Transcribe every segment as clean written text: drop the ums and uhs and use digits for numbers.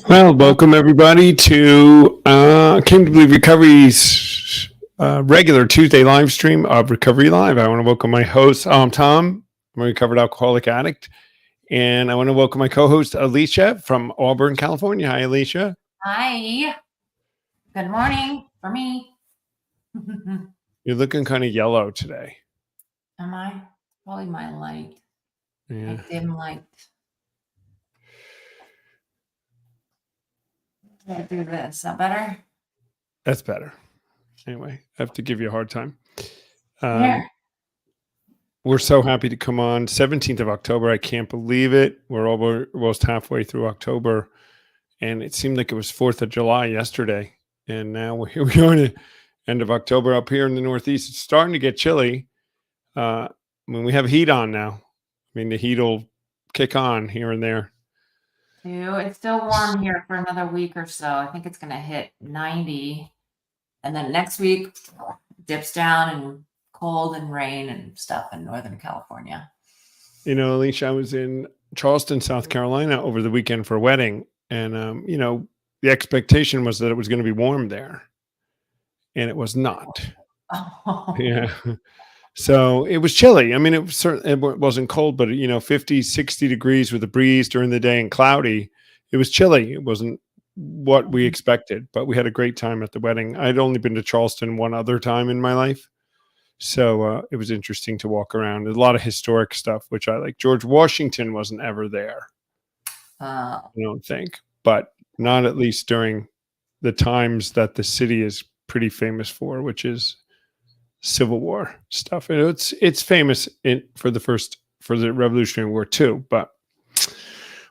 Well, welcome everybody to Came to Believe Recovery's regular Tuesday live stream of Recovery Live. I want to welcome my host, Tom. I'm a recovered alcoholic addict. And I want to welcome my co-host, Alicea from Auburn, California. Hi, Alicea. Hi. Good morning for me. You're looking kind of yellow today. Am I? Probably my light. Yeah. My dim light. Should I do this? Is that better? That's better. Anyway, I have to give you a hard time. Here. We're so happy to come on 17th of October. I can't believe it. We're almost halfway through October, and it seemed like it was 4th of July yesterday. And now here we are at the end of October up here in the Northeast. It's starting to get chilly. We have heat on now. I mean, the heat will kick on here and there. It's still warm here for another week or so. I think it's going to hit 90. And then next week, dips down and cold and rain and stuff in Northern California. You know, Alicia, I was in Charleston, South Carolina over the weekend for a wedding. And, the expectation was that it was going to be warm there. And it was not. Oh. Yeah. So it was chilly. I mean, it wasn't cold, but 50, 60 degrees with a breeze during the day and cloudy. It was chilly. It wasn't what we expected, but we had a great time at the wedding. I'd only been to Charleston one other time in my life. So it was interesting to walk around. There's a lot of historic stuff, which I like. George Washington wasn't ever there. I don't think, but not at least during the times that the city is pretty famous for, which is Civil War stuff. And it's famous for the Revolutionary War too, but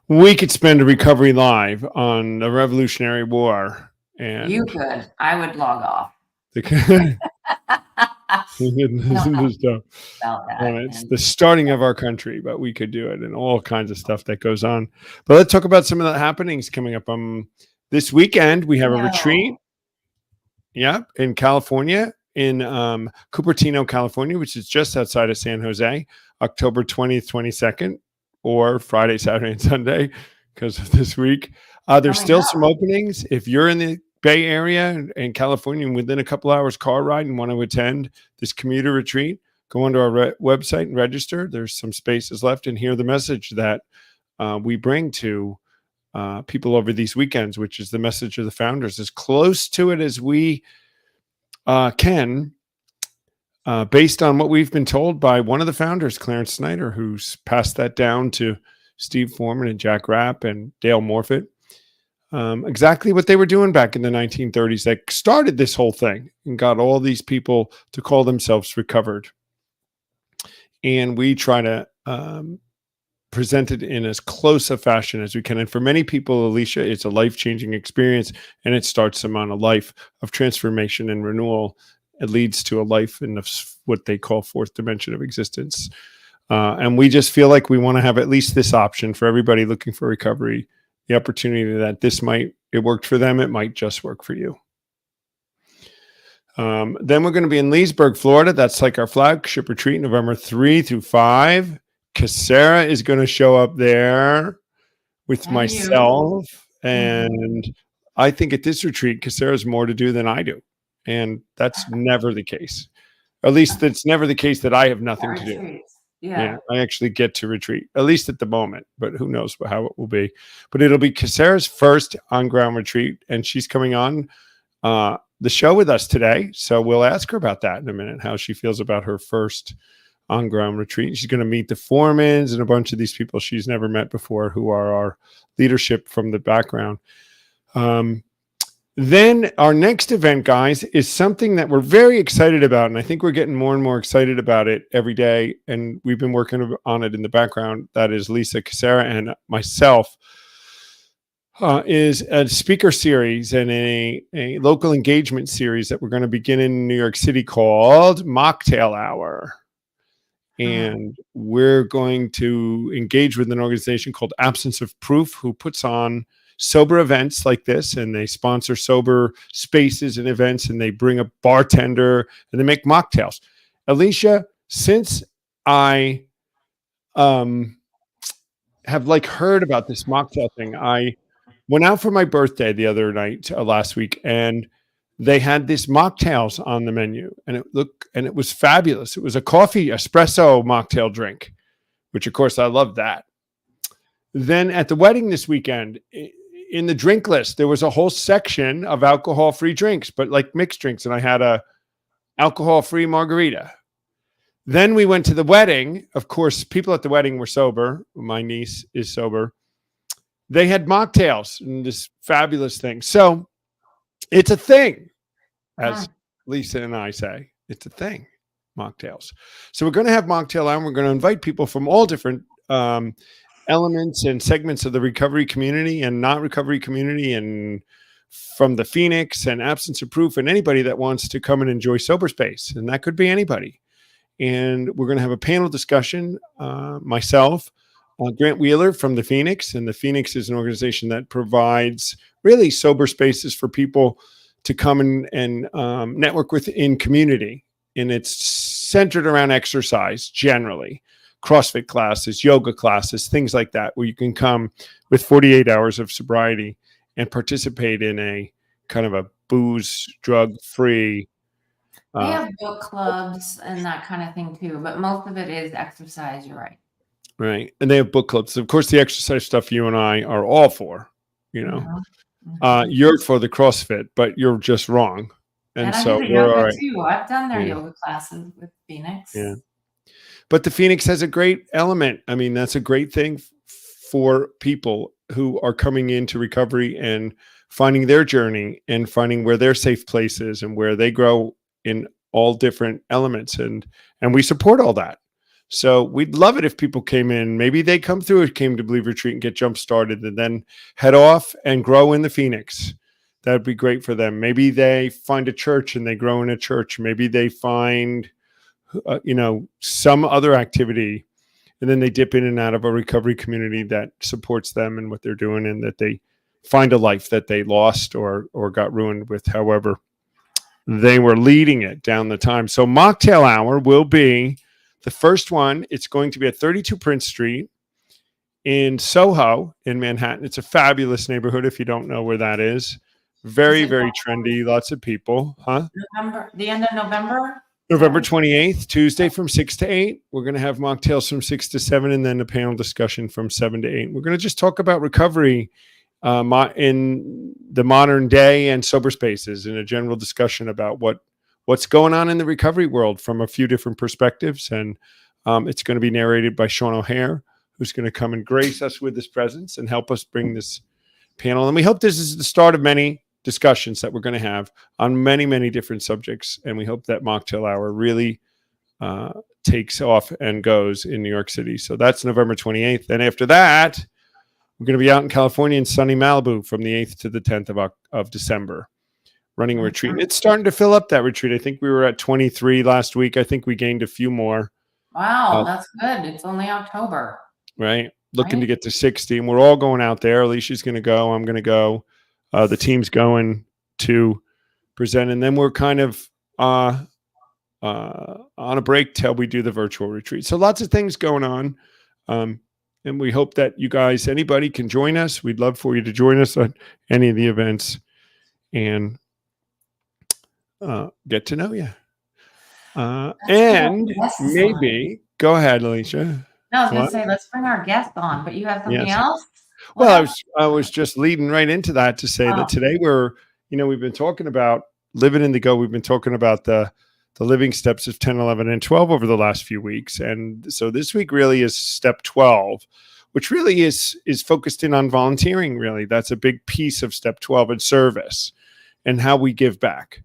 we could spend a Recovery Live on the Revolutionary War. And you could. I would log off. It's the starting of our country, but we could do it and all kinds of stuff that goes on. But let's talk about some of the happenings coming up. This weekend we have a retreat. Yeah, in California, in Cupertino, California, which is just outside of San Jose, October 20th, 22nd, or Friday, Saturday, and Sunday, because of this week. There's still some openings. If you're in the Bay Area and California and within a couple hours car ride and want to attend this commuter retreat, go onto our website and register. There's some spaces left, and hear the message that we bring to people over these weekends, which is the message of the founders, as close to it as we can, based on what we've been told by one of the founders, Clarence Snyder, who's passed that down to Steve Foreman and Jack Rapp and Dale Morfitt. Exactly what they were doing back in the 1930s. They started this whole thing and got all these people to call themselves recovered. And we try to present it in as close a fashion as we can. And for many people, Alicea, it's a life-changing experience, and it starts them on a life of transformation and renewal. It leads to a life in what they call fourth dimension of existence. And we just feel like we want to have at least this option for everybody looking for recovery, the opportunity that it worked for them. It might just work for you. Then we're going to be in Leesburg, Florida. That's like our flagship retreat, November 3 through 5. Casera is going to show up there with myself. And I think at this retreat, Casera has more to do than I do. And that's never the case. At least it's never the case that I have nothing to do. Yeah, I actually get to retreat, at least at the moment, but who knows how it will be. But it'll be Casera's first on-ground retreat, and she's coming on the show with us today. So we'll ask her about that in a minute, how she feels about her first on-ground retreat. She's going to meet the Foremans and a bunch of these people she's never met before, who are our leadership from the background. Then our next event, guys, is something that we're very excited about. And I think we're getting more and more excited about it every day. And we've been working on it in the background. That is Lisa Casera and myself. Is a speaker series and a local engagement series that we're going to begin in New York City called Mocktail Hour. And we're going to engage with an organization called Absence of Proof, who puts on sober events like this, and they sponsor sober spaces and events, and they bring a bartender and they make mocktails. Alicea, since I have heard about this mocktail thing, I Went out for my birthday the other night, last week, and they had this mocktails on the menu, and it was fabulous. It was a coffee espresso mocktail drink, which of course I love that. Then at the wedding this weekend, in the drink list, there was a whole section of alcohol-free drinks, but like mixed drinks, and I had a alcohol-free margarita. Then we went to the wedding. Of course, people at the wedding were sober. My niece is sober. They had mocktails and this fabulous thing. So it's a thing, as Lisa and I say. It's a thing, mocktails. So we're going to have mocktail hour. We're going to invite people from all different elements and segments of the recovery community and not recovery community, and from the Phoenix and Absence of Proof, and anybody that wants to come and enjoy sober space. And that could be anybody. And we're going to have a panel discussion. Myself, Grant Wheeler from the Phoenix, and the Phoenix is an organization that provides really sober spaces for people to come and network within community. And it's centered around exercise generally, CrossFit classes, yoga classes, things like that, where you can come with 48 hours of sobriety and participate in a kind of a booze, drug-free. They have book clubs and that kind of thing too, but most of it is exercise. You're right. Right. And they have book clubs. Of course, the exercise stuff you and I are all for, you're for the CrossFit, but you're just wrong. And I so do the we're yoga all right. too. I've done their yoga classes with Phoenix. Yeah. But the Phoenix has a great element. I mean, that's a great thing for people who are coming into recovery and finding their journey and finding where their safe place is and where they grow in all different elements. And we support all that. So we'd love it if people came in. Maybe they come through a Came to Believe retreat and get jump started and then head off and grow in the Phoenix. That'd be great for them. Maybe they find a church and they grow in a church. Maybe they find, some other activity, and then they dip in and out of a recovery community that supports them and what they're doing, and that they find a life that they lost or got ruined with, however they were leading it down the time. So Mocktail Hour will be the first one. It's going to be at 32 Prince Street in Soho in Manhattan. It's a fabulous neighborhood if you don't know where that is. Very, very trendy. Lots of people. The end of November? November 28th, Tuesday from 6 to 8. We're going to have mocktails from 6 to 7 and then a panel discussion from 7 to 8. We're going to just talk about recovery in the modern day and sober spaces, in a general discussion about what's going on in the recovery world from a few different perspectives. And it's going to be narrated by Sean O'Hare, who's going to come and grace us with his presence and help us bring this panel. And we hope this is the start of many discussions that we're going to have on many, many different subjects. And we hope that Mocktail Hour really takes off and goes in New York City. So that's November 28th. And after that, we're going to be out in California in sunny Malibu from the 8th to the 10th of December, running a retreat. It's starting to fill up, that retreat. I think we were at 23 last week. I think we gained a few more. Wow, that's good. It's only October. Right. Looking to get to 60. And we're all going out there. Alicia's going to go. I'm going to go. The team's going to present. And then we're kind of on a break till we do the virtual retreat. So lots of things going on. And we hope that you guys, anybody can join us. We'd love for you to join us on any of the events and get to know you. And maybe, go ahead, Alicia. No, I was going to say, let's bring our guest on, but you have something else? Well, I was just leading right into that to say that today we've been talking about living in the go. We've been talking about the living steps of 10, 11, and 12 over the last few weeks. And so this week really is step 12, which really is focused in on volunteering. Really, that's a big piece of step 12, and service and how we give back.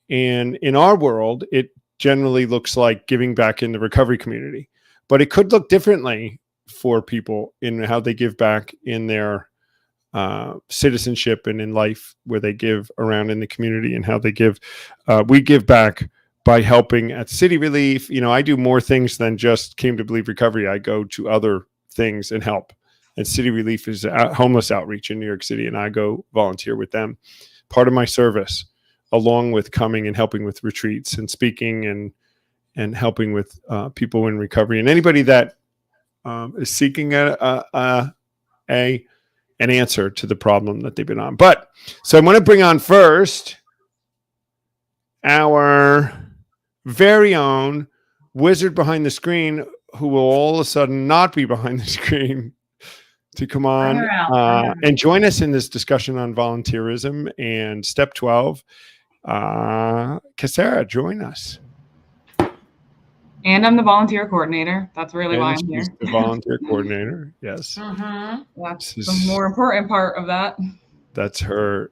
And in our world, it generally looks like giving back in the recovery community, but it could look differently for people in how they give back in their citizenship and in life, where they give around in the community, and how they give. We give back by helping at City Relief. I do more things than just Came to Believe Recovery. I go to other things and help. And City Relief is homeless outreach in New York City, and I go volunteer with them. Part of my service, along with coming and helping with retreats and speaking and helping with people in recovery, and anybody that is seeking a an answer to the problem that they've been on. But so I'm going to bring on first our very own wizard behind the screen, who will all of a sudden not be behind the screen, to come on and join us in this discussion on volunteerism and Step 12. Cassara, join us. And I'm the volunteer coordinator. That's really why I'm here. The volunteer coordinator, yes. That's the more important part of that. That's her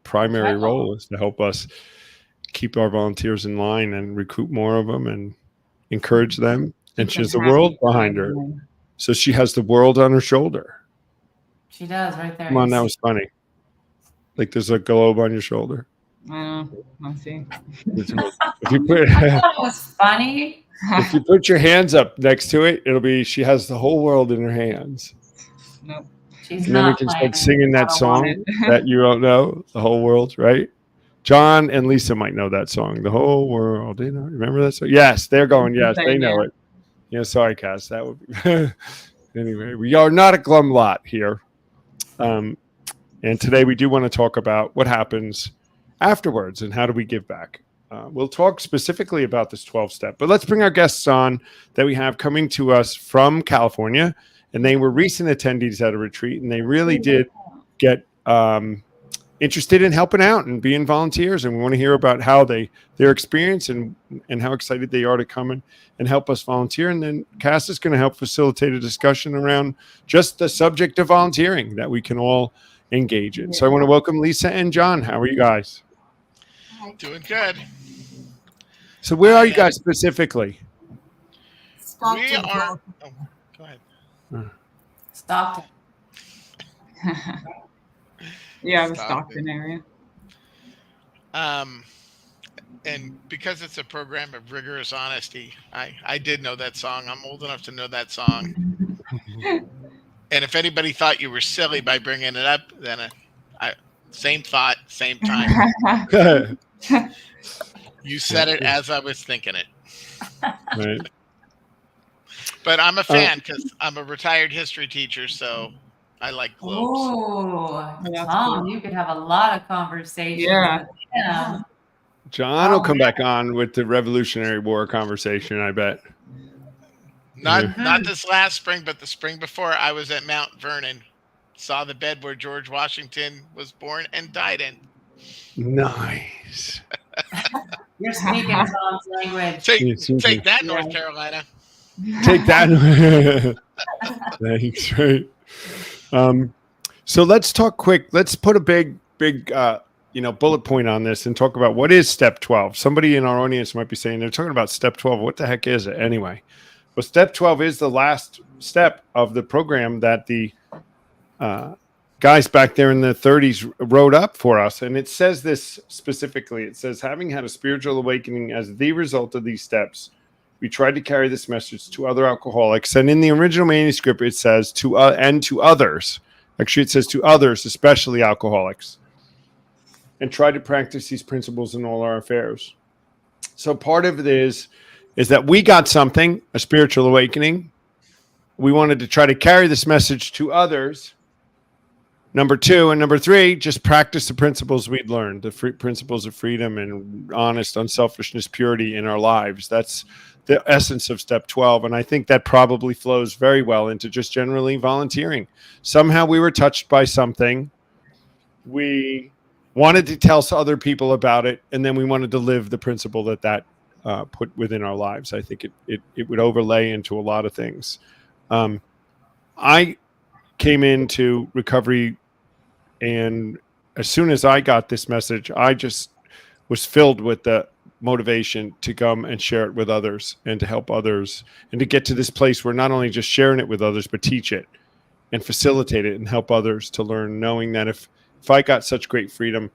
primary role, is to help us keep our volunteers in line and recruit more of them and encourage them. And she has the world behind her. So she has the world on her shoulder. She does, right there. Come on, that was funny. Like there's a globe on your shoulder. I see. If you put, that was funny. If you put your hands up next to it, it'll be, she has the whole world in her hands. Nope. She's and then we can start singing that song that you don't know, the whole world, right? John and Lisa might know that song, the whole world. You know, remember that song? Yes, they're going. Yes, they know it. Yeah, sorry, Cass. That would be anyway. We are not a glum lot here, and today we do want to talk about what happens afterwards and how do we give back. We'll talk specifically about this 12-step, but let's bring our guests on that we have coming to us from California, and they were recent attendees at a retreat, and they really did get interested in helping out and being volunteers, and we want to hear about how their experience and how excited they are to come and help us volunteer. And then Cass is going to help facilitate a discussion around just the subject of volunteering that we can all engage in. So I want to welcome Lisa and John. How are you guys? Doing good. So where are you guys specifically? Stockton. We are. Oh, go ahead. Stockton. Yeah, the Stockton area. And because it's a program of rigorous honesty, I did know that song. I'm old enough to know that song. And if anybody thought you were silly by bringing it up, then same thought, same time. You said it as I was thinking it. Right. But I'm a fan because I'm a retired history teacher, so I like globes. Oh, Tom, you could have a lot of conversations. Yeah. John will come back on with the Revolutionary War conversation, I bet. Not this last spring, but the spring before, I was at Mount Vernon, saw the bed where George Washington was born and died in. Nice. You're speaking Tom's language. Take that, North Carolina. Take that. Thanks. Right. So let's talk quick. Let's put a big bullet point on this and talk about what is Step 12. Somebody in our audience might be saying they're talking about Step 12. What the heck is it anyway? Well, Step 12 is the last step of the program that the guys back there in the 30s wrote up for us. And it says this specifically. It says, having had a spiritual awakening as the result of these steps, we tried to carry this message to other alcoholics. And in the original manuscript, it says to others. Actually, it says to others, especially alcoholics, and try to practice these principles in all our affairs. So part of it is that we got something, a spiritual awakening. We wanted to try to carry this message to others. Number 2 and number 3, just practice the principles we'd learned, the principles of freedom and honest, unselfishness, purity in our lives. That's the essence of Step 12. And I think that probably flows very well into just generally volunteering. Somehow we were touched by something. We wanted to tell other people about it. And then we wanted to live the principle that put within our lives. I think it would overlay into a lot of things. I came into recovery, and as soon as I got this message, I just was filled with the motivation to come and share it with others and to help others and to get to this place where not only just sharing it with others, but teach it and facilitate it and help others to learn, knowing that if I got such great freedom,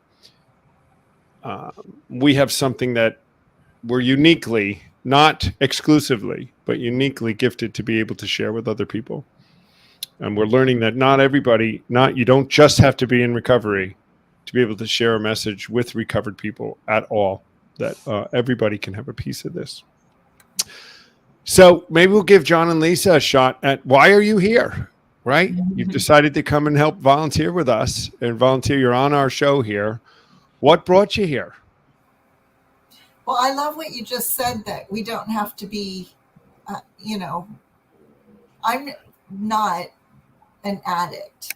we have something that we're uniquely, not exclusively, but uniquely gifted to be able to share with other people. And we're learning that not everybody, you don't just have to be in recovery to be able to share a message with recovered people at all, that everybody can have a piece of this. So maybe we'll give John and Lisa a shot at why are you here? right? You've decided to come and help volunteer with us and volunteer. You're on our show here. What brought you here? Well, I love what you just said, that we don't have to be, I'm not an addict,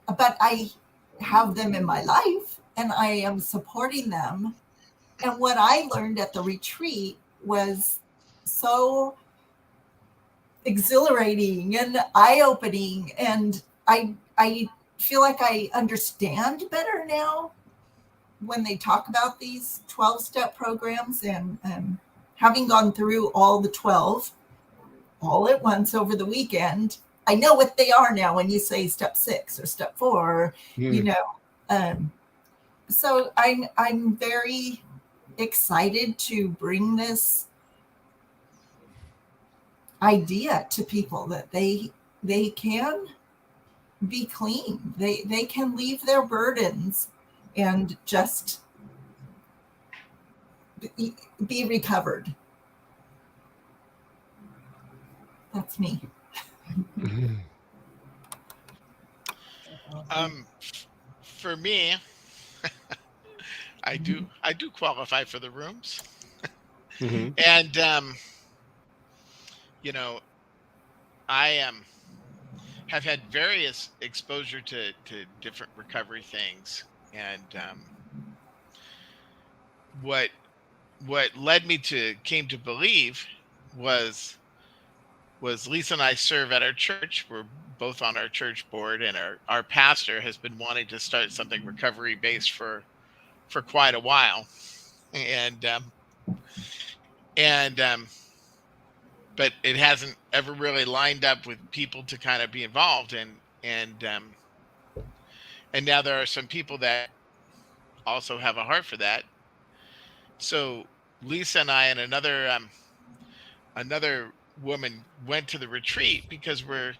but I have them in my life and I am supporting them. And what I learned at the retreat was so exhilarating and eye-opening, and I feel like I understand better now when they talk about these 12-step programs, and having gone through all the 12 all at once over the weekend, I know what they are now when you say step 6 or step 4, so I'm very excited to bring this idea to people that they can be clean. They can leave their burdens and just be recovered. That's me. For me, I do qualify for the rooms. Mm-hmm. And I have had various exposure to different recovery things, and what led me came to believe was Lisa and I serve at our church. We're both on our church board, and our pastor has been wanting to start something recovery based for quite a while, and but it hasn't ever really lined up with people to kind of be involved, and now there are some people that also have a heart for that. So Lisa and I and another woman went to the retreat because we're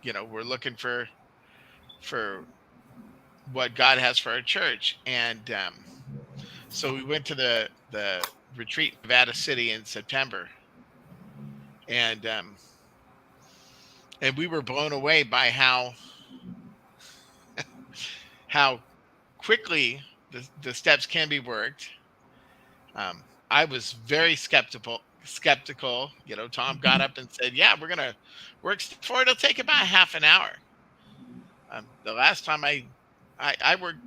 looking for what God has for our church, and so we went to the retreat in Nevada City in September, and we were blown away by how quickly the steps can be worked. I was very skeptical. Tom got up and said, "Yeah, we're gonna work step 4. It'll take about half an hour." The last time I worked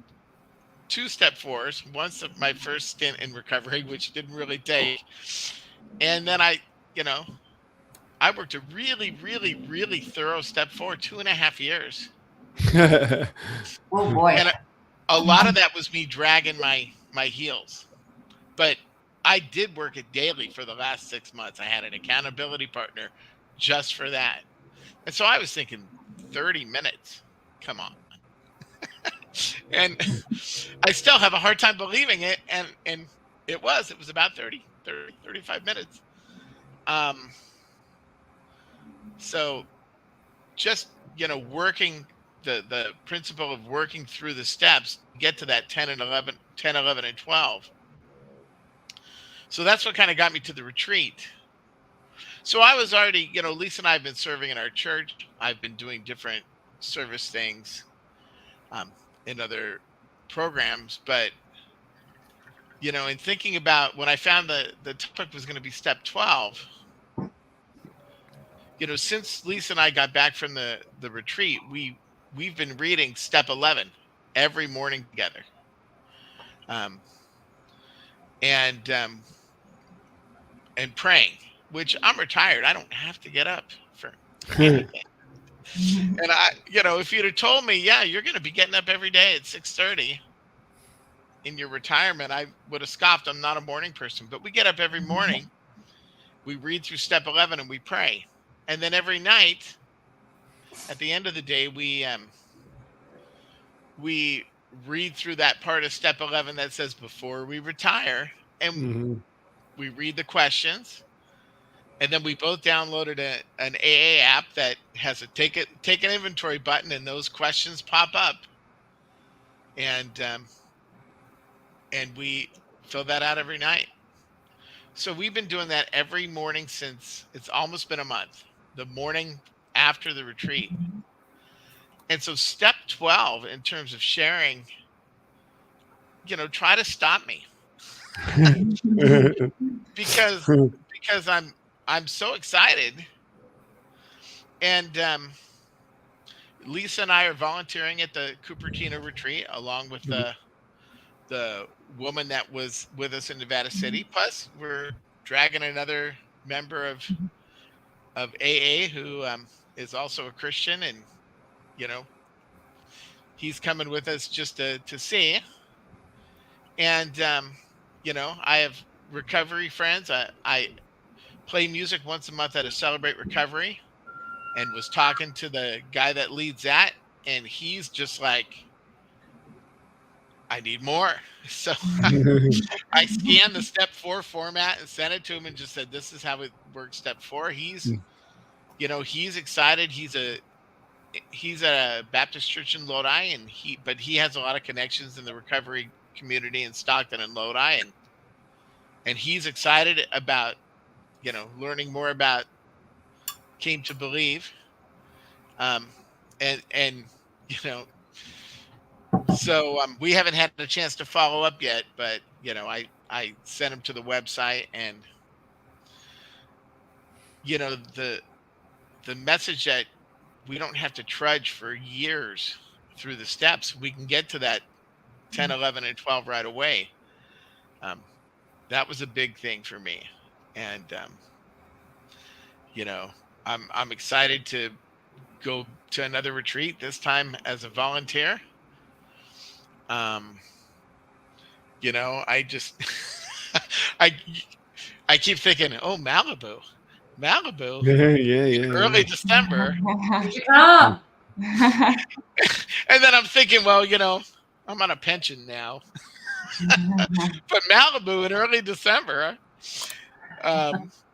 2 step 4s. Once of my first stint in recovery, which didn't really take, and then I worked a really, really, really thorough step 4, 2.5 years. Oh boy. And a lot of that was me dragging my heels, but I did work it daily for the last 6 months. I had an accountability partner just for that. And so I was thinking 30 minutes. Come on. And I still have a hard time believing it. And it was about 35 minutes. So just, working the principle of working through the steps, get to that 10 and 11, 10, 11, and 12. So that's what kind of got me to the retreat. So I was already, Lisa and I have been serving in our church. I've been doing different service things in other programs. But, in thinking about when I found the topic was going to be step 12, since Lisa and I got back from the retreat, we've been reading step 11 every morning together. And praying, which I'm retired. I don't have to get up for anything. And if you'd have told me, yeah, you're going to be getting up every day at 6:30 in your retirement, I would have scoffed. I'm not a morning person, but we get up every morning. We read through step 11 and we pray. And then every night at the end of the day, we read through that part of step 11 that says before we retire, and we read the questions. And then we both downloaded an AA app that has a take an inventory button, and those questions pop up. And we fill that out every night. So we've been doing that every morning since it's almost been a month. the morning after the retreat. And so step 12 in terms of sharing, try to stop me because I'm so excited. And Lisa and I are volunteering at the Cupertino retreat along with the woman that was with us in Nevada City. Plus, we're dragging another member of AA who is also a Christian, and he's coming with us just to see. And I have recovery friends. I play music once a month at a Celebrate Recovery, and was talking to the guy that leads that, and he's just like, I need more. So I scanned the step 4 format and sent it to him and just said, this is how it works. Step 4. He's excited. He's at a Baptist church in Lodi, but he has a lot of connections in the recovery community in Stockton and Lodi. And he's excited about, learning more about Came to Believe. So we haven't had a chance to follow up yet, but I sent him to the website, and the message that we don't have to trudge for years through the steps. We can get to that 10, 11, and 12 right away. That was a big thing for me, and I'm excited to go to another retreat, this time as a volunteer. I just I keep thinking, oh, Malibu Yeah. early December. Come. And then I'm thinking, well, I'm on a pension now. But Malibu in early December.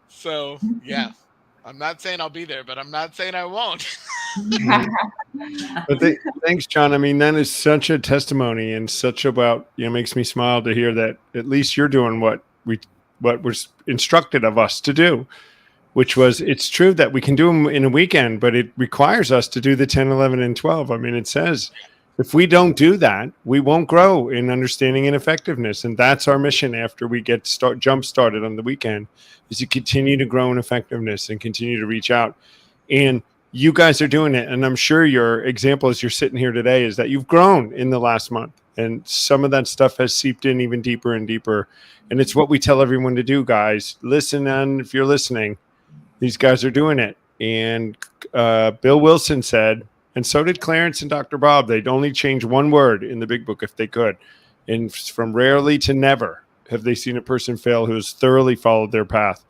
So yeah, I'm not saying I'll be there, but I'm not saying I won't. But thanks, John. I mean, that is such a testimony, and such about, makes me smile to hear that at least you're doing what was instructed of us to do, which was, it's true that we can do them in a weekend, but it requires us to do the 10, 11, and 12. I mean, it says, if we don't do that, we won't grow in understanding and effectiveness. And that's our mission after we get jump started on the weekend, is to continue to grow in effectiveness and continue to reach out. And you guys are doing it. And I'm sure your example as you're sitting here today is that you've grown in the last month. And some of that stuff has seeped in even deeper and deeper. And it's what we tell everyone to do, guys. Listen, and if you're listening, these guys are doing it. And Bill Wilson said, and so did Clarence and Dr. Bob, they'd only change one word in the big book if they could. And from rarely to never have they seen a person fail who has thoroughly followed their path.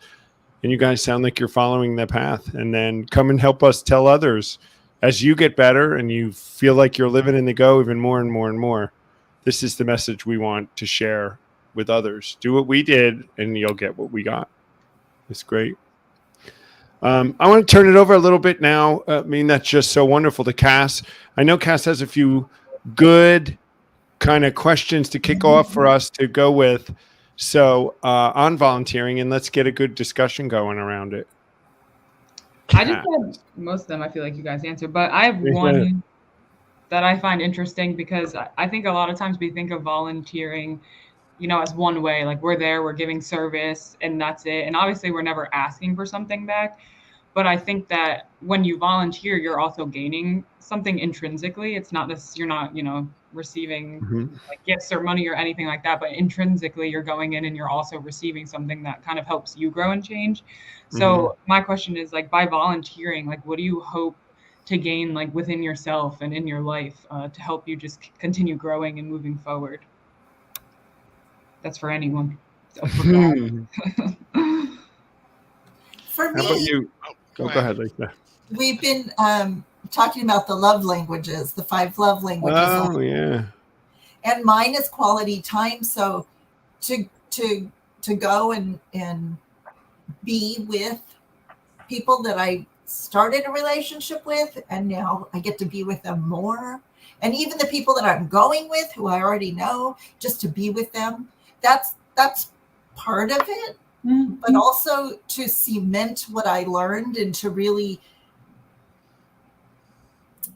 And you guys sound like you're following the path. And then come and help us tell others as you get better and you feel like you're living in the go even more and more and more. This is the message we want to share with others. Do what we did and you'll get what we got. It's great. I want to turn it over a little bit now. I mean, that's just so wonderful to Cass. I know Cass has a few good kind of questions to kick off for us to go with. So on volunteering, and let's get a good discussion going around it. I just had most of them. I feel like you guys answered, but I have one that I find interesting, because I think a lot of times we think of volunteering, as one way, like we're there, we're giving service and that's it. And obviously we're never asking for something back. But I think that when you volunteer, you're also gaining something intrinsically. It's not this, you're not, receiving like gifts or money or anything like that, but intrinsically you're going in and you're also receiving something that kind of helps you grow and change. So my question is, like, by volunteering, like, what do you hope to gain, like, within yourself and in your life to help you just continue growing and moving forward? That's for anyone. For me, how about you? Go ahead, Lisa. We've been talking about the love languages, the 5 love languages. Oh, yeah. And mine is quality time. So to go and be with people that I started a relationship with, and now I get to be with them more. And even the people that I'm going with, who I already know, just to be with them. That's part of it. but also to cement what I learned and to really,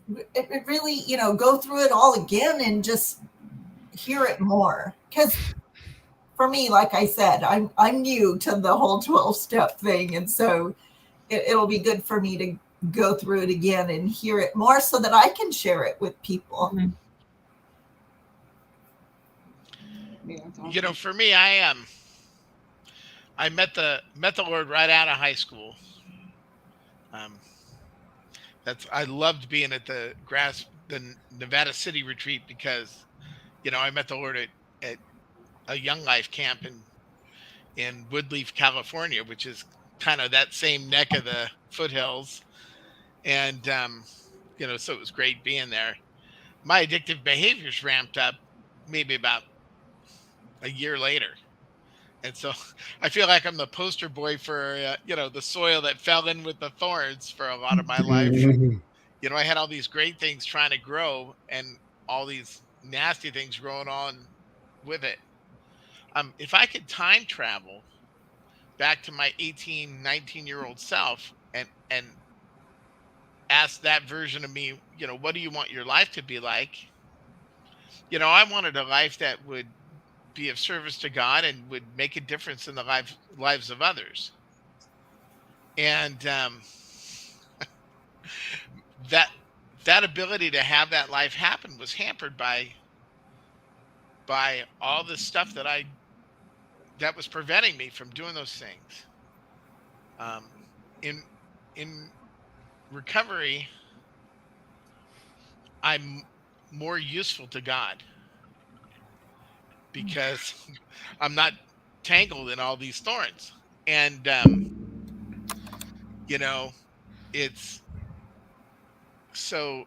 you know, go through it all again and just hear it more. Because for me, like I said, I'm new to the whole 12-step thing, and so it'll be good for me to go through it again and hear it more so that I can share it with people. Mm-hmm. Yeah, that's awesome. You know, for me, I met the Lord right out of high school. I loved being at the Nevada City retreat because, you know, I met the Lord at a Young Life camp in Woodleaf, California, which is kind of that same neck of the foothills. And, you know, so it was great being there. My addictive behaviors ramped up maybe about a year later. And so I feel like I'm the poster boy for, you know, the soil that fell in with the thorns for a lot of my life. You know, I had all these great things trying to grow and all these nasty things growing on with it. If I could time travel back to my 18, 19-year-old self and ask that version of me, you know, what do you want your life to be like? You know, I wanted a life that would be of service to God and would make a difference in the lives of others. And that ability to have that life happen was hampered by all the stuff that was preventing me from doing those things. In recovery, I'm more useful to God because I'm not tangled in all these thorns. And you know, it's so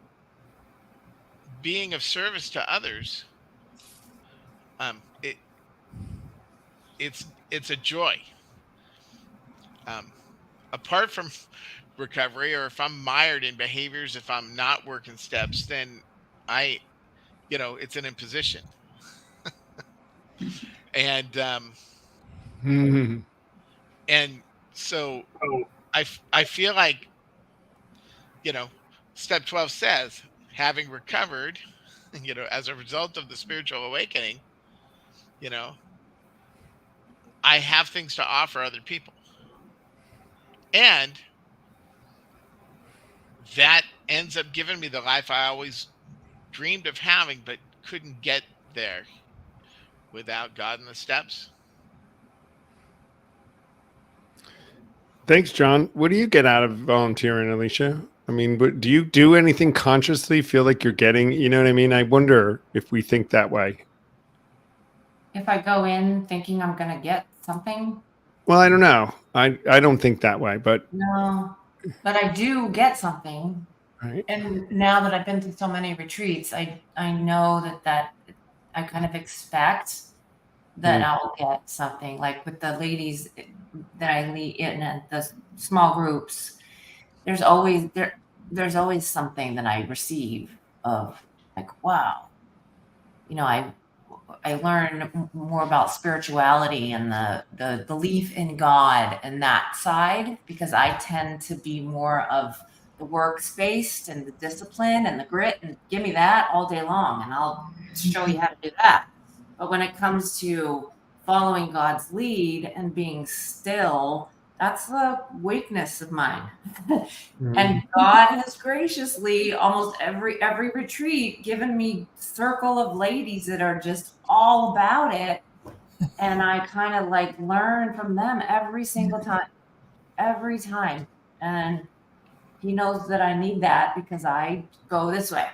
being of service to others, it's a joy. Apart from recovery, or if I'm mired in behaviors, if I'm not working steps, then you know, it's an imposition. And and so I feel like, you know, step 12 says, having recovered, you know, as a result of the spiritual awakening, you know, I have things to offer other people. And that ends up giving me the life I always dreamed of having, but couldn't get there without God in the steps. Thanks, John. What do you get out of volunteering, Alicea? I mean, do you do anything consciously feel like you're getting, you know what I mean? I wonder if we think that way. If I go in thinking I'm going to get something. Well, I don't know. I don't think that way, but. No, but I do get something. Right. And now that I've been to so many retreats, I know that I kind of expect that I'll get something, like with the ladies that I lead in at the small groups. There's always something that I receive of, like, wow, you know, I learn more about spirituality and the belief in God and that side, because I tend to be more of the works-based and the discipline and the grit, and give me that all day long and I'll show you how to do that. But when it comes to following God's lead and being still, that's a weakness of mine. And God has graciously, almost every retreat, given me a circle of ladies that are just all about it. And I kind of like learn from them every single time. And he knows that I need that because I go this way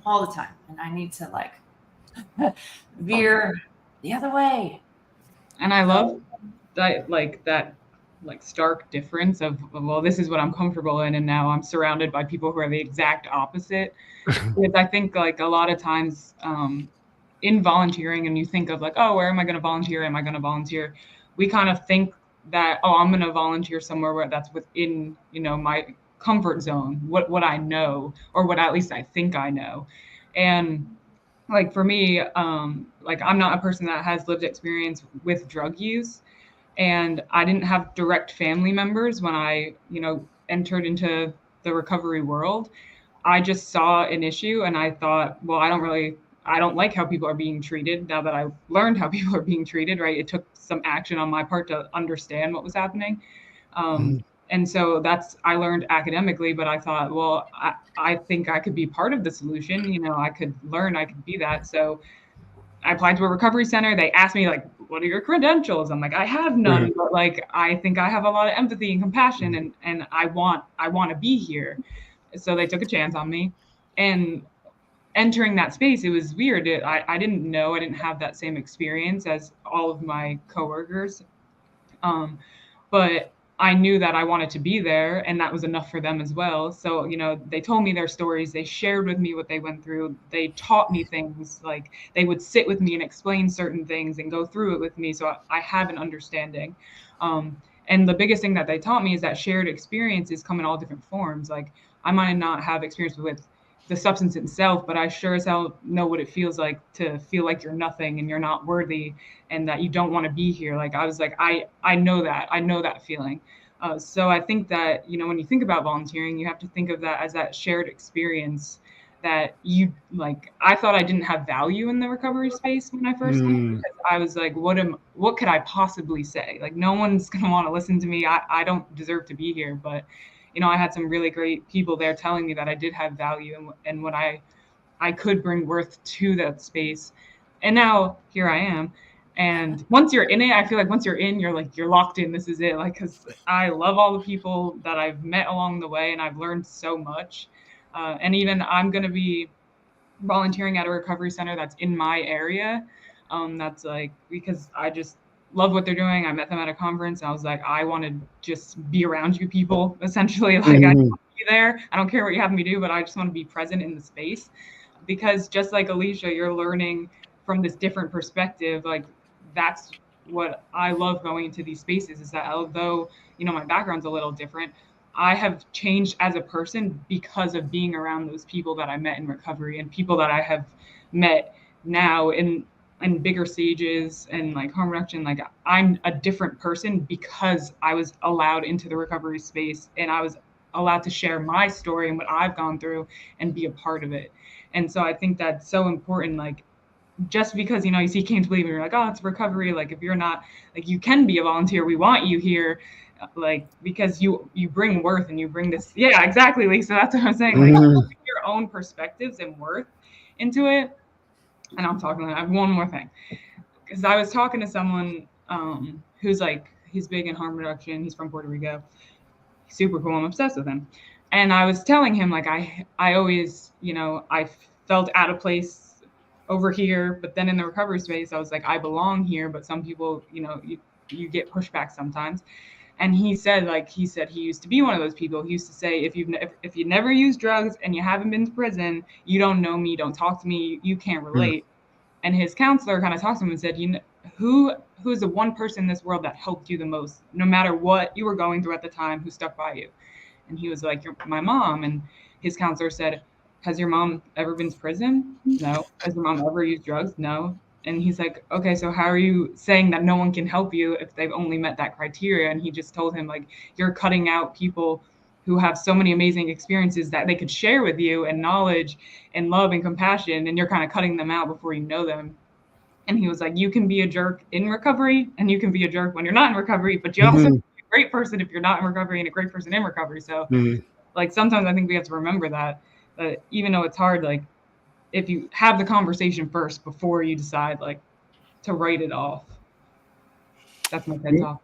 all the time. And I need to like veer the other way. And I love that stark difference of, well, this is what I'm comfortable in, and now I'm surrounded by people who are the exact opposite. Because I think like a lot of times in volunteering, and you think of like, oh, where am I going to volunteer? Am I going to volunteer? We kind of think that, oh, I'm going to volunteer somewhere where that's within, you know, my comfort zone, what I know, or what at least I think I know. And like for me, like I'm not a person that has lived experience with drug use. And I didn't have direct family members when I, entered into the recovery world. I just saw an issue and I thought, well, I don't like how people are being treated. Now that I learned how people are being treated, right? It took some action on my part to understand what was happening. And so I learned academically, but I thought, well, I think I could be part of the solution. I could learn, I could be that. So I applied to a recovery center. They asked me, like, what are your credentials? I'm like, I have none, but like, I think I have a lot of empathy and compassion, and I want to be here. So they took a chance on me. And entering that space, it was weird. I didn't know, I didn't have that same experience as all of my coworkers. But I knew that I wanted to be there, and that was enough for them as well. So, they told me their stories. They shared with me what they went through. They taught me things, like they would sit with me and explain certain things and go through it with me. So I have an understanding. And the biggest thing that they taught me is that shared experiences come in all different forms. Like, I might not have experience with the substance itself, but I sure as hell know what it feels like to feel like you're nothing and you're not worthy and that you don't want to be here. Like, I was like, I know that feeling. So I think that, when you think about volunteering, you have to think of that as that shared experience that I thought I didn't have value in the recovery space when I first came, because I was like, what could I possibly say? Like, no one's going to want to listen to me. I don't deserve to be here. But I had some really great people there telling me that I did have value and what I could bring worth to that space. And now here I am. And once you're in it, I feel like once you're in, you're locked in. This is it. Like, because I love all the people that I've met along the way, and I've learned so much. And even I'm going to be volunteering at a recovery center that's in my area. That's like, because I just love what they're doing. I met them at a conference. And I was like, I want to just be around you people, essentially. Like, I want to be there. I don't care what you have me do, but I just want to be present in the space. Because just like Alicea, you're learning from this different perspective. Like, that's what I love going into these spaces, is that although, my background's a little different, I have changed as a person because of being around those people that I met in recovery and people that I have met now in bigger stages and like harm reduction. Like, I'm a different person because I was allowed into the recovery space and I was allowed to share my story and what I've gone through and be a part of it. And so I think that's so important. Like, just because, you see Came to Believe and you're like, oh, it's recovery. Like, if you're not, like, you can be a volunteer. We want you here. Like, because you bring worth and you bring this. Yeah, exactly, Lisa. That's what I'm saying. Like, put your own perspectives and worth into it. And I have one more thing. Because I was talking to someone who's like, he's big in harm reduction. He's from Puerto Rico. He's super cool. I'm obsessed with him. And I was telling him, like, I always, I felt out of place over here, but then in the recovery space, I was like, I belong here, but some people, you get pushback sometimes. And he said he used to be one of those people. He used to say, if you never used drugs and you haven't been to prison, you don't know me, don't talk to me, you can't relate. And his counselor kind of talked to him and said, who is the one person in this world that helped you the most, no matter what you were going through at the time, who stuck by you? And he was like, my mom. And his counselor said, has your mom ever been to prison? No. Has your mom ever used drugs? No. And he's like, okay, so how are you saying that no one can help you if they've only met that criteria? And he just told him, like, you're cutting out people who have so many amazing experiences that they could share with you, and knowledge and love and compassion, and you're kind of cutting them out before you know them. And he was like, you can be a jerk in recovery and you can be a jerk when you're not in recovery, but you also can be a great person if you're not in recovery and a great person in recovery. So like, sometimes I think we have to remember that even though it's hard, like, if you have the conversation first before you decide, like, to write it off. That's my TED talk.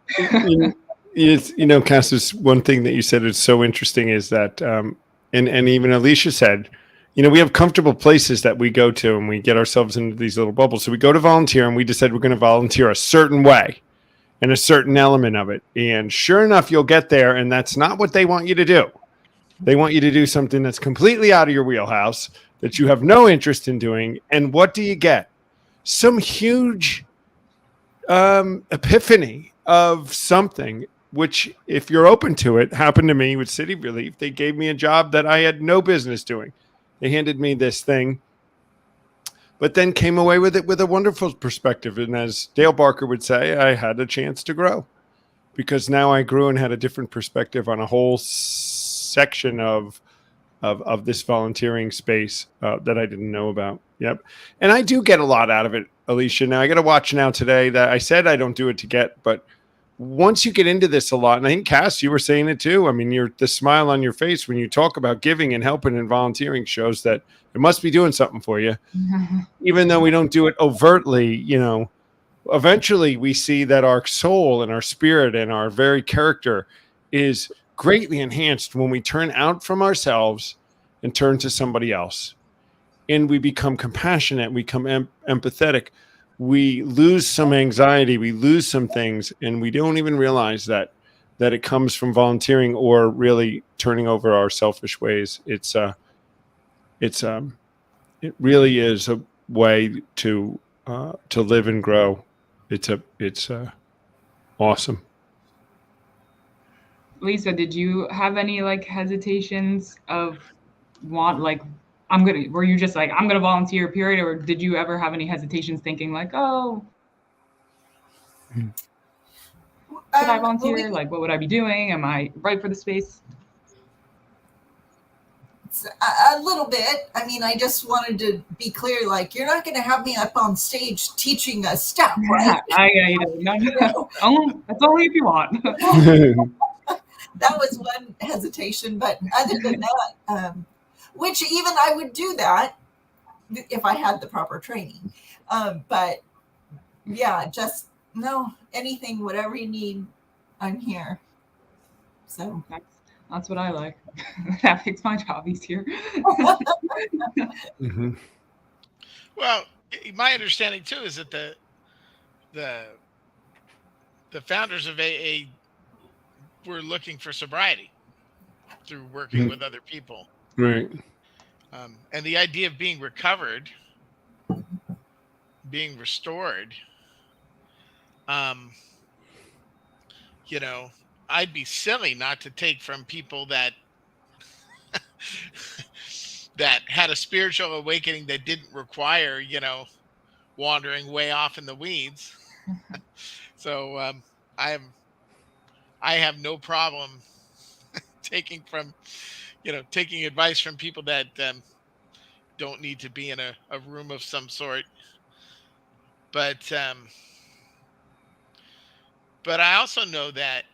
Cassius, one thing that you said is so interesting is that, and even Alicea said, we have comfortable places that we go to and we get ourselves into these little bubbles. So we go to volunteer and we decide we're going to volunteer a certain way and a certain element of it. And sure enough, you'll get there and that's not what they want you to do. They want you to do something that's completely out of your wheelhouse, that you have no interest in doing. And what do you get? Some huge epiphany of something, which, if you're open to it, happened to me with City Relief. They gave me a job that I had no business doing. They handed me this thing, but then came away with it with a wonderful perspective. And as Dale Barker would say, I had a chance to grow. because now I grew and had a different perspective on a whole section of this volunteering space that I didn't know about. Yep. And I do get a lot out of it, Alicia. Now I got to watch now today that I said I don't do it to get, but once you get into this a lot, and I think Cass, you were saying it too. I mean, the smile on your face when you talk about giving and helping and volunteering shows that it must be doing something for you. Even though we don't do it overtly, you know, eventually we see that our soul and our spirit and our very character is greatly enhanced when we turn out from ourselves and turn to somebody else. And we become compassionate, we become empathetic. We lose some anxiety, we lose some things, and we don't even realize that it comes from volunteering or really turning over our selfish ways. It really is a way to live and grow. It's awesome. Lisa, did you have any like hesitations of were you just like, I'm gonna volunteer, period? Or did you ever have any hesitations thinking like, oh, should I volunteer? Like, what would I be doing? Am I right for the space? A little bit. I mean, I just wanted to be clear, like, you're not going to have me up on stage teaching a step, right? No. That's only if you want. That was one hesitation, but other than that, which even I would do that if I had the proper training. But yeah, just no, anything, whatever you need, I'm here. So that's what I like. That makes my job easier. Mm-hmm. Well, my understanding too is that the founders of AA were looking for sobriety through working with other people. Right. And the idea of being recovered, being restored, you know, I'd be silly not to take from people that that had a spiritual awakening that didn't require, you know, wandering way off in the weeds. So I have no problem taking advice from people that don't need to be in a room of some sort. But I also know that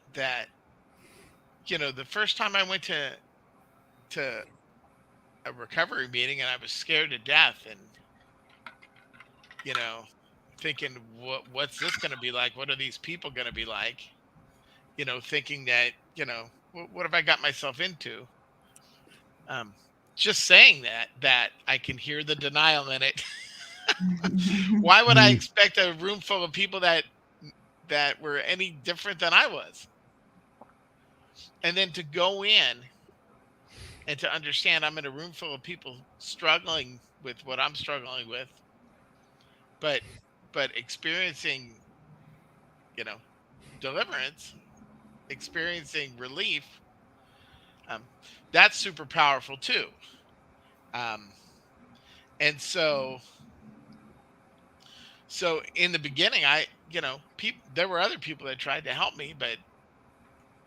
you know, the first time I went to a recovery meeting and I was scared to death, and you know, thinking what's this going to be like? What are these people going to be like? You know, thinking that, you know, what have I got myself into? Just saying that I can hear the denial in it. Why would I expect a room full of people that were any different than I was? And then to go in and to understand I'm in a room full of people struggling with what I'm struggling with, but experiencing, you know, deliverance, experiencing relief, that's super powerful too. And so in the beginning, there were other people that tried to help me, but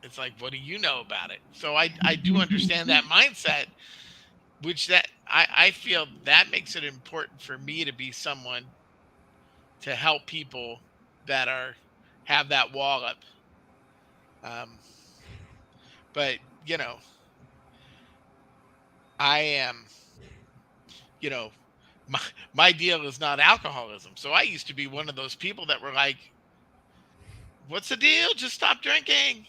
it's like, what do you know about it? So I do understand that mindset, which that I feel that makes it important for me to be someone to help people that have that wall up. But you know, I am, you know, my deal is not alcoholism. So I used to be one of those people that were like, what's the deal? Just stop drinking.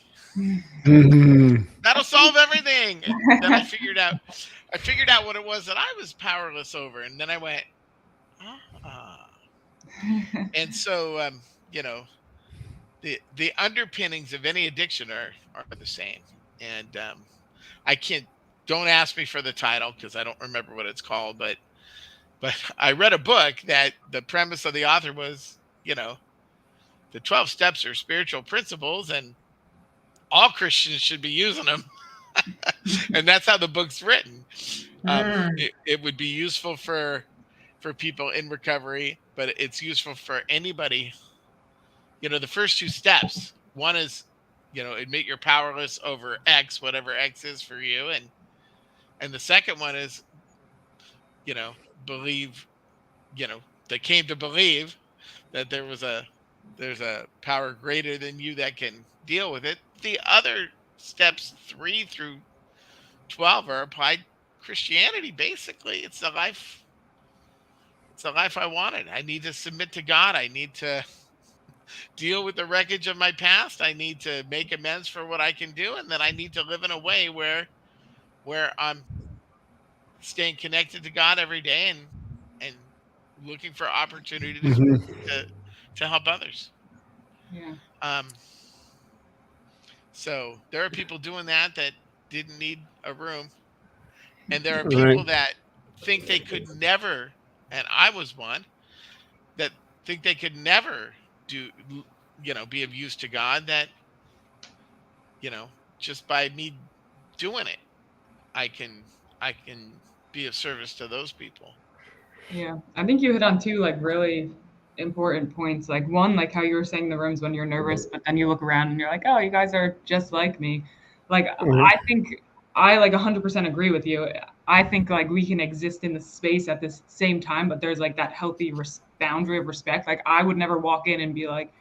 That'll solve everything. And then I figured out what it was that I was powerless over. And then I went, and so, you know, the underpinnings of any addiction are the same. And don't ask me for the title because I don't remember what it's called, but I read a book that the premise of the author was, you know, the 12 steps are spiritual principles and all Christians should be using them. And that's how the book's written. It would be useful for people in recovery, but it's useful for anybody. You know, the first two steps, one is admit you're powerless over X, whatever X is for you. And the second one is, believe, they came to believe that there's a power greater than you that can deal with it. The other steps 3 through 12 are applied Christianity. Basically, it's the life I wanted. I need to submit to God. I need to deal with the wreckage of my past. I need to make amends for what I can do, and then I need to live in a way where I'm staying connected to God every day and looking for opportunities Mhm. to help others. Yeah. So there are people doing that didn't need a room, and there are Right. people that think they could never, and I was one that think they could never be of use to God. That just by me doing it, I can be of service to those people. Yeah, I think you hit on two like really important points. Like one, like how you were saying the rooms when you're nervous, but then you look around and you're like, oh, you guys are just like me. Like Mhm. I think I like 100% agree with you. I think like we can exist in the space at the same time, but there's like that healthy boundary of respect. Like I would never walk in and be like,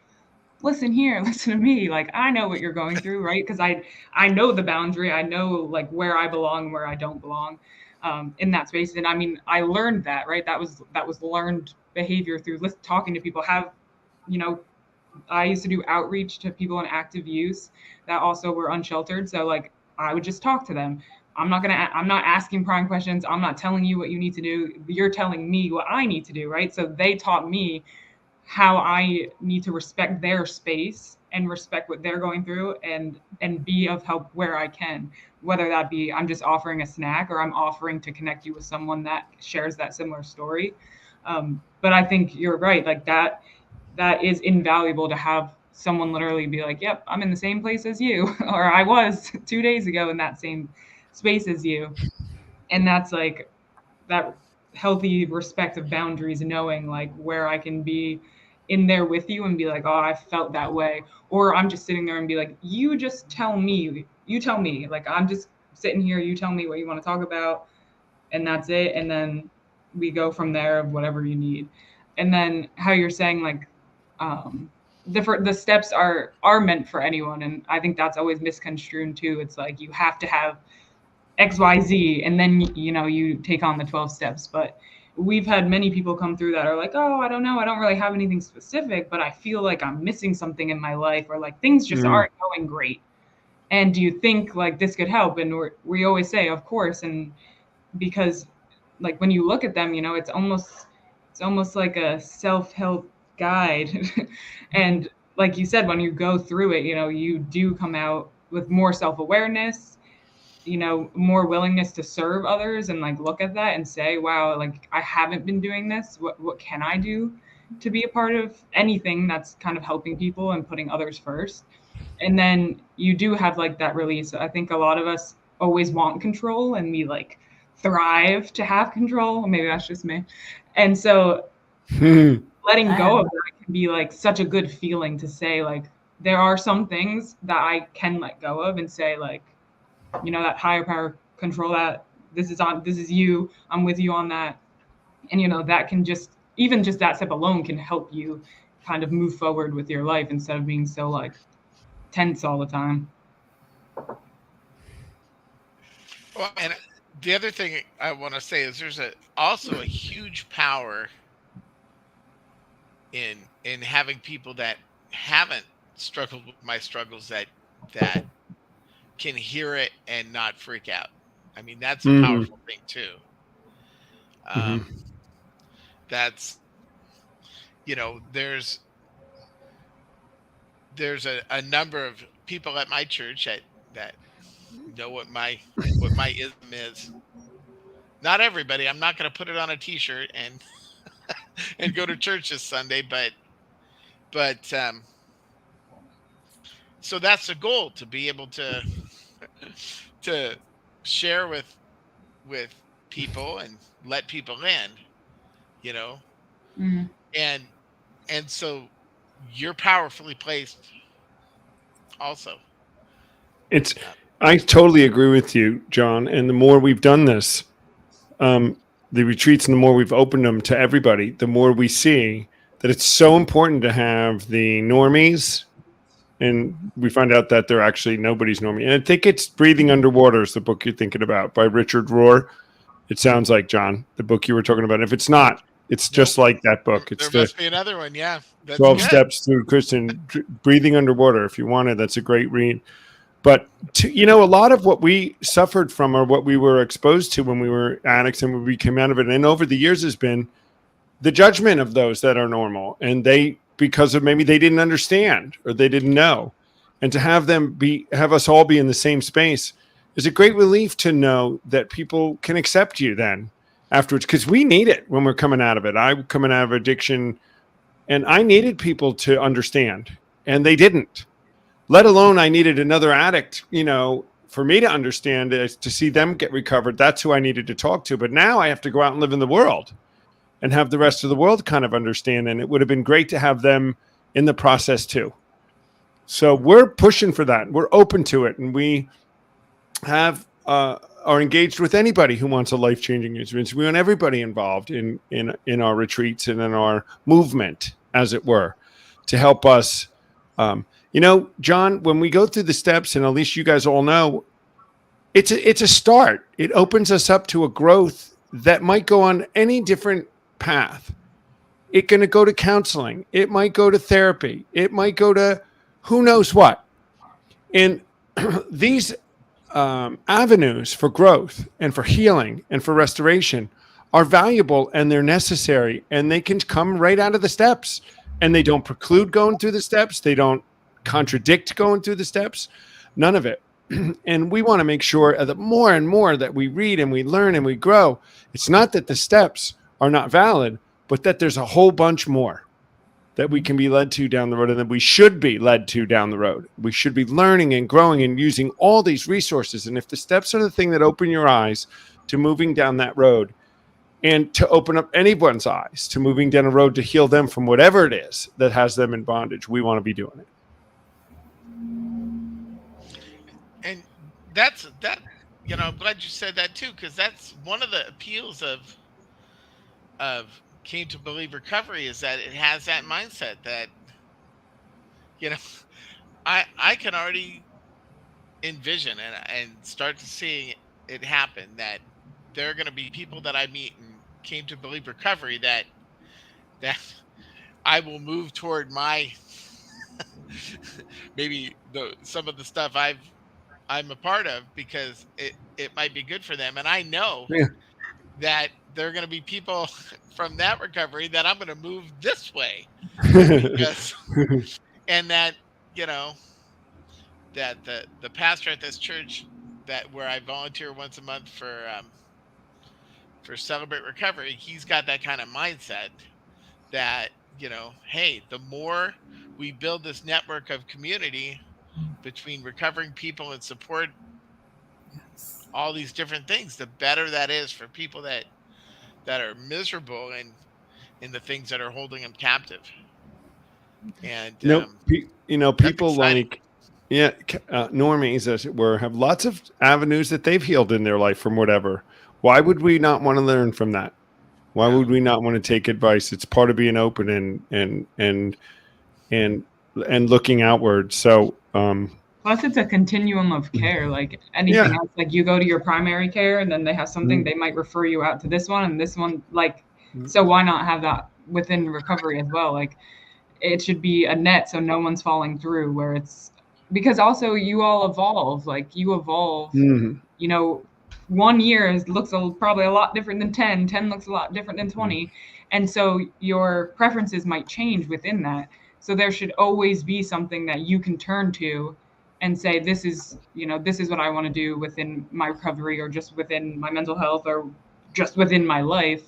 listen here, listen to me. Like I know what you're going through, right? Because I know the boundary. I know like where I belong and where I don't belong in that space. And I mean, I learned that, right? That was learned behavior through talking to people. You know, I used to do outreach to people in active use that also were unsheltered. So like I would just talk to them. I'm not asking prying questions. I'm not telling you what you need to do. You're telling me what I need to do, right? So they taught me how I need to respect their space and respect what they're going through and be of help where I can, whether that be I'm just offering a snack or I'm offering to connect you with someone that shares that similar story. But I think you're right, like that is invaluable to have someone literally be like, yep, I'm in the same place as you or I was 2 days ago in that same space as you. And that's like that healthy respect of boundaries, knowing like where I can be in there with you and be like, oh, I felt that way. Or I'm just sitting there and be like, you tell me, like I'm just sitting here, you tell me what you want to talk about, and that's it. And then we go from there of whatever you need. And then how you're saying like the steps are meant for anyone. And I think that's always misconstrued too. It's like you have to have XYZ, and then you take on the 12 steps. But we've had many people come through that are like, oh, I don't know, I don't really have anything specific, but I feel like I'm missing something in my life, or like things just Mm. aren't going great. And do you think like this could help? And we always say, of course. And because like when you look at them, it's almost like a self-help guide. And like you said, when you go through it, you do come out with more self-awareness, more willingness to serve others, and like look at that and say, wow, like I haven't been doing this. What can I do to be a part of anything that's kind of helping people and putting others first? And then you do have like that release. I think a lot of us always want control, and we like thrive to have control. Maybe that's just me. And so letting go of that can be like such a good feeling, to say like there are some things that I can let go of and say like, that higher power control that this is you, I'm with you on that. And that can just, even just that step alone can help you kind of move forward with your life instead of being so like tense all the time. Well, and the other thing I want to say is there's also a huge power in having people that haven't struggled with my struggles that can hear it and not freak out. I mean, that's a Mhm. powerful thing too. Mhm. That's there's a number of people at my church that know what my ism is. Not everybody. I'm not going to put it on a T-shirt and go to church this Sunday, but so that's the goal, to be able to share with people and let people in, you know, Mm. and so you're powerfully placed also. It's, I totally agree with you, John. And the more we've done this, the retreats, and the more we've opened them to everybody, the more we see that it's so important to have the normies. And we find out that they're actually nobody's normie. And I think it's Breathing Underwater is the book you're thinking about by Richard Rohr. It sounds like, John, the book you were talking about. If it's not, it's just like that book. It's There must be another one. Yeah. That's 12 good. Steps to Christian Breathing Underwater. If you want it, that's a great read. But, a lot of what we suffered from or what we were exposed to when we were addicts and when we came out of it, and over the years has been the judgment of those that are normal. And because of maybe they didn't understand or they didn't know. And to have us all be in the same space is a great relief to know that people can accept you then afterwards, because we need it when we're coming out of it. I'm coming out of addiction and I needed people to understand, and they didn't. Let alone I needed another addict, for me to understand it, to see them get recovered. That's who I needed to talk to. But now I have to go out and live in the world and have the rest of the world kind of understand. And it would have been great to have them in the process too. So we're pushing for that. We're open to it. And we are engaged with anybody who wants a life-changing experience. We want everybody involved in our retreats and in our movement, as it were, to help us. John, when we go through the steps, and at least you guys all know, it's a start. It opens us up to a growth that might go on any different path. It's going to go to counseling. It might go to therapy. It might go to who knows what. And these avenues for growth and for healing and for restoration are valuable, and they're necessary, and they can come right out of the steps, and they don't preclude going through the steps. They don't contradict going through the steps, none of it. And we want to make sure that more and more that we read and we learn and we grow. It's not that the steps are not valid, but that there's a whole bunch more that we can be led to down the road, and that we should be led to down the road. We should be learning and growing and using all these resources. And if the steps are the thing that open your eyes to moving down that road, and to open up anyone's eyes to moving down a road to heal them from whatever it is that has them in bondage, we want to be doing it. And I'm glad you said that too, because that's one of the appeals of Came to Believe Recovery, is that it has that mindset that, I can already envision and start to see it happen, that there are going to be people that I meet in Came to Believe Recovery that I will move toward my maybe some of the stuff I'm a part of, because it might be good for them. And I know that there are going to be people from that recovery that I'm going to move this way, because, and that, that the pastor at this church where I volunteer once a month for Celebrate Recovery, he's got that kind of mindset that, hey, the more we build this network of community between recovering people and support all these different things, the better that is for people that are miserable in the things that are holding them captive. And people like normies, as it were, have lots of avenues that they've healed in their life from whatever. Why would we not want to learn from that? Why would we not want to take advice? It's part of being open and looking outward. So plus it's a continuum of care, like anything else. Like you go to your primary care and then they have something, they might refer you out to this one and this one, so why not have that within recovery as well? Like it should be a net, so no one's falling through, where it's, because also you all evolve, like you evolve, 1 year looks probably a lot different than 10 looks a lot different than 20. And so your preferences might change within that. So there should always be something that you can turn to and say, this is what I want to do within my recovery, or just within my mental health, or just within my life.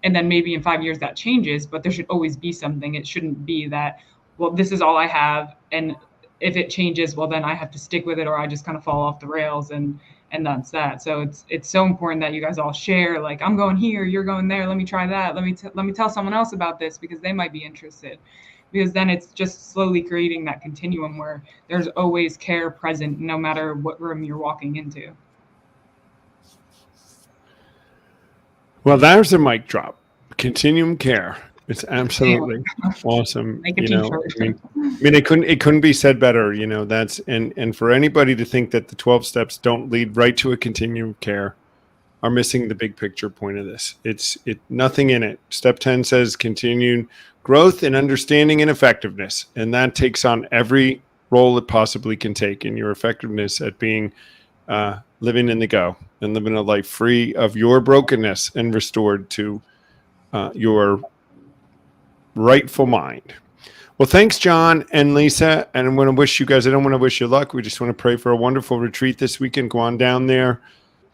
And then maybe in 5 years that changes, but there should always be something. It shouldn't be that, well, this is all I have, and if it changes, well, then I have to stick with it, or I just kind of fall off the rails, and that's that. So it's so important that you guys all share, like, I'm going here, you're going there, let me try that, let me tell someone else about this, because they might be interested. because then it's just slowly creating that continuum where there's always care present no matter what room you're walking into. Well, there's a mic drop. Continuum care. It's absolutely awesome. Make a You know, t-shirt. I mean, it couldn't be said better. You know, that's and for anybody to think that the 12 steps don't lead right to a continuum of care are missing the big picture point of this. It's nothing in it. Step 10 says continued growth in understanding and effectiveness, and that takes on every role it possibly can take in your effectiveness at being living in the go and living a life free of your brokenness and restored to your rightful mind. Well, thanks, John and Lisa. And I want to wish you guys, I don't want to wish you luck. We just want to pray for a wonderful retreat this weekend. Go on down there,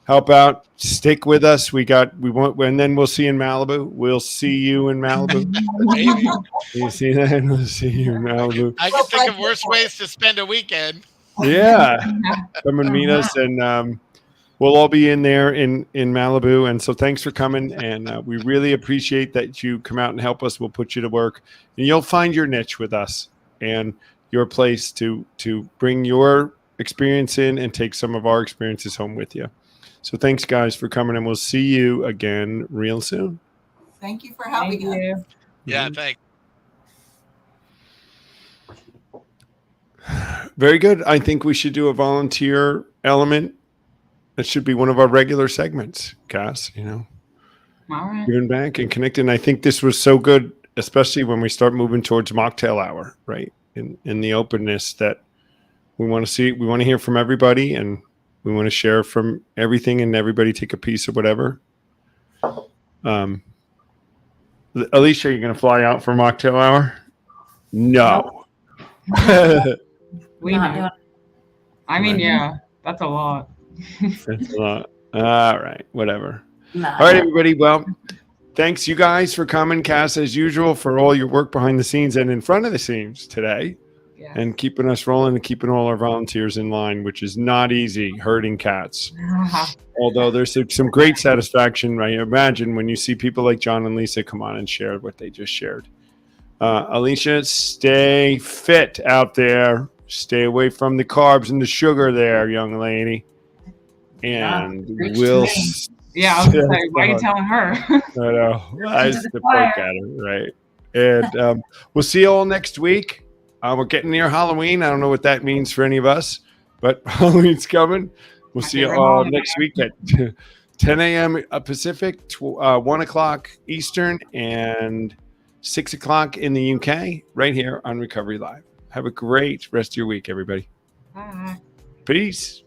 help out, stick with us. And then we'll see you in Malibu. We'll see you in Malibu. Maybe. You see that? We'll see you in Malibu. I can think of worse ways to spend a weekend. Yeah. Come and meet us, and we'll all be in there in Malibu. And so thanks for coming. And we really appreciate that you come out and help us. We'll put you to work, and you'll find your niche with us and your place to bring your experience in and take some of our experiences home with you. So thanks, guys, for coming, and we'll see you again real soon. Thank you for having us. Yeah, thanks. Very good. I think we should do a volunteer element. That should be one of our regular segments, Cass, you know, All right. giving back and connecting. And I think this was so good, especially when we start moving towards mocktail hour, right? In the openness that we want to see, we want to hear from everybody, and we want to share from everything, and everybody take a piece of whatever. Alicia, are you going to fly out for mocktail hour? No. We Not know. doing- I mean, yeah, that's a lot. That's a lot. All right, whatever. Nah. All right, everybody. Well, thanks you guys for coming, Cass, as usual, for all your work behind the scenes and in front of the scenes today, Yeah. and keeping us rolling and keeping all our volunteers in line, which is not easy, herding cats. Although there's some great satisfaction, I imagine, when you see people like John and Lisa come on and share what they just shared. Alicia, stay fit out there. Stay away from the carbs and the sugar there, young lady. And preach we'll... to me. Yeah, I was gonna say, why are you telling her? I know. I used to poke at her, right? And we'll see you all next week. We're getting near Halloween. I don't know what that means for any of us, but Halloween's coming. We'll see you all next week at 10 a.m. Pacific, 1 o'clock Eastern, and 6 o'clock in the UK, right here on Recovery Live. Have a great rest of your week, everybody. Bye. Peace.